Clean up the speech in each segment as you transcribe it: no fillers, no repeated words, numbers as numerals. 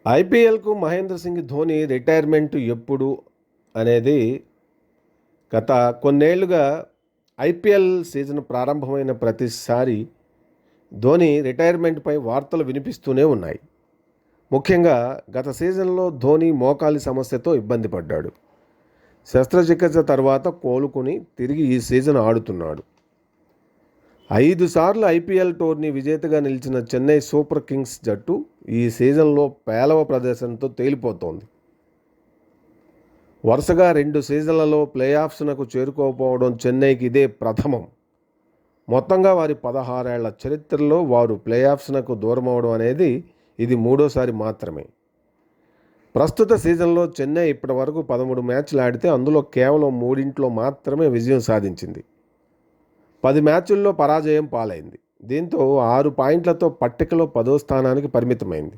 ఐపీఎల్కు Mahindra Singh Dhoni retirement ఎప్పుడు అనేది గత కొన్నేళ్లుగా ఐపీఎల్ సీజన్ ప్రారంభమైన ప్రతిసారి ధోని రిటైర్మెంట్పై వార్తలు వినిపిస్తూనే ఉన్నాయి. ముఖ్యంగా గత సీజన్లో ధోని మోకాలి సమస్యతో ఇబ్బంది పడ్డాడు. శస్త్రచికిత్స తర్వాత కోలుకుని తిరిగి ఈ సీజన్ ఆడుతున్నాడు. 5 సార్లు ఐపీఎల్ టోర్నీ విజేతగా నిలిచిన చెన్నై సూపర్ కింగ్స్ జట్టు ఈ సీజన్లో పేలవ ప్రదర్శనతో తేలిపోతోంది. వరుసగా 2 సీజన్లలో ప్లేఆఫ్స్నకు చేరుకోకపోవడం చెన్నైకి ఇదే ప్రథమం. మొత్తంగా వారి 16 ఏళ్ల చరిత్రలో వారు ప్లేఆఫ్స్నకు దూరమవడం అనేది ఇది మూడోసారి మాత్రమే. ప్రస్తుత సీజన్లో చెన్నై ఇప్పటి వరకు 13 మ్యాచ్లు ఆడితే అందులో కేవలం 3 మాత్రమే విజయం సాధించింది. 10 మ్యాచుల్లో పరాజయం పాలైంది. దీంతో 6 పాయింట్లతో పట్టికలో 10వ స్థానానికి పరిమితమైంది.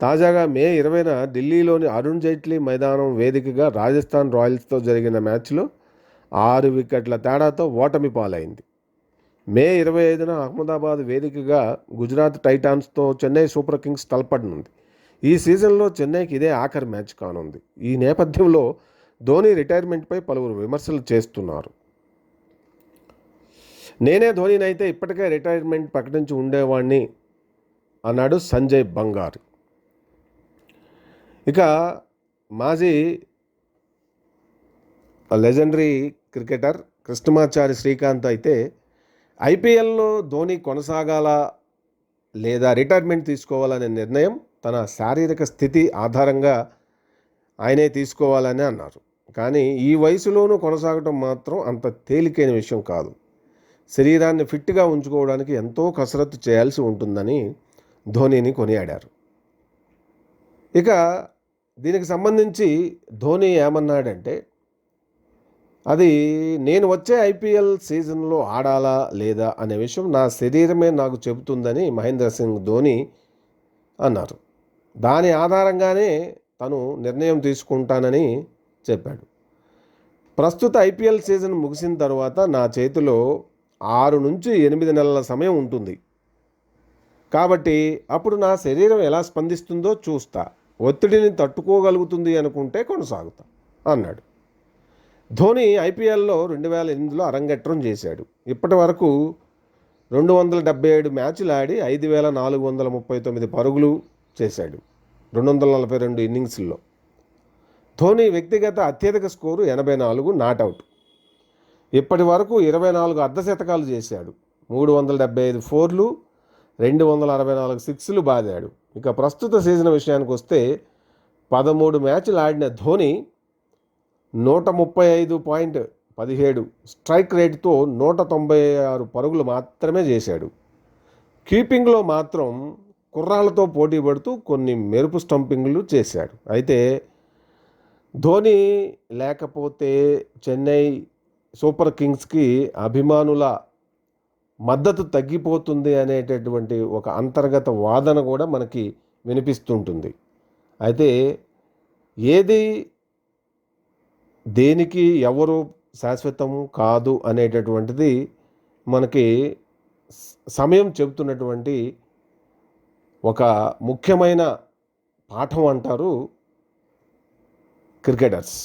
తాజాగా మే 20న ఢిల్లీలోని అరుణ్ జైట్లీ మైదానం వేదికగా రాజస్థాన్ రాయల్స్తో జరిగిన మ్యాచ్లో 6 వికెట్ల తేడాతో ఓటమి పాలైంది. మే 25న అహ్మదాబాద్ వేదికగా గుజరాత్ టైటాన్స్తో చెన్నై సూపర్ కింగ్స్ తలపడనుంది. ఈ సీజన్లో చెన్నైకి ఇదే ఆఖరి మ్యాచ్ కానుంది. ఈ నేపథ్యంలో ధోని రిటైర్మెంట్పై పలువురు విమర్శలు చేస్తున్నారు. నేనే ధోనినైతే ఇప్పటికే రిటైర్మెంట్ ప్రకటించి ఉండేవాడిని అన్నాడు సంజయ్ బంగార్. ఇక మాజీ లెజెండరీ క్రికెటర్ కృష్ణమాచారి శ్రీకాంత్ అయితే ఐపీఎల్లో ధోని కొనసాగాలా లేదా రిటైర్మెంట్ తీసుకోవాలనే నిర్ణయం తన శారీరక స్థితి ఆధారంగా ఆయనే తీసుకోవాలని అన్నారు. కానీ ఈ వయసులోనూ కొనసాగటం మాత్రం అంత తేలికైన విషయం కాదు. శరీరాన్ని ఫిట్గా ఉంచుకోవడానికి ఎంతో కసరత్తు చేయాల్సి ఉంటుందని ధోనిని కొనియాడారు. ఇక దీనికి సంబంధించి ధోని ఏమన్నాడంటే, అది నేను వచ్చే ఐపీఎల్ సీజన్లో ఆడాలా లేదా అనే విషయం నా శరీరమే నాకు చెబుతుందని మహేంద్ర సింగ్ ధోని అన్నారు. దాని ఆధారంగానే తను నిర్ణయం తీసుకుంటానని చెప్పాడు. ప్రస్తుత ఐపీఎల్ సీజన్ ముగిసిన తర్వాత నా చేతిలో 6 నుంచి 8 నెలల సమయం ఉంటుంది. కాబట్టి అప్పుడు నా శరీరం ఎలా స్పందిస్తుందో చూస్తా. ఒత్తిడిని తట్టుకోగలుగుతుంది అనుకుంటే కొనసాగుతా అన్నాడు. ధోని ఐపీఎల్లో 2008లో అరంగేట్రం చేశాడు. ఇప్పటి వరకు 277 మ్యాచ్లు ఆడి 5439 పరుగులు చేశాడు 242 ఇన్నింగ్స్లో. ధోని వ్యక్తిగత అత్యధిక స్కోరు 84 నాటౌట్. ఇప్పటి వరకు 24 అర్ధశతకాలు చేశాడు. 375 ఫోర్లు, 264 సిక్స్లు బాదాడు. ఇక ప్రస్తుత సీజన్ విషయానికి వస్తే 13 మ్యాచ్లు ఆడిన ధోని 135.17 స్ట్రైక్ రేటుతో 196 పరుగులు మాత్రమే చేశాడు. కీపింగ్లో మాత్రం కుర్రాళ్లతో పోటీ పడుతూ కొన్ని మెరుపు స్టంపింగ్లు చేశాడు. అయితే ధోని లేకపోతే చెన్నై సూపర్ కింగ్స్కి అభిమానుల మద్దతు తగ్గిపోతుంది అనేటటువంటి ఒక అంతర్గత వాదన కూడా మనకి వినిపిస్తుంటుంది. అయితే ఏది దేనికి ఎవరు శాశ్వతం కాదు అనేటటువంటిది మనకి సమయం చెబుతున్నటువంటి ఒక ముఖ్యమైన పాఠం అంటారు క్రికెటర్స్.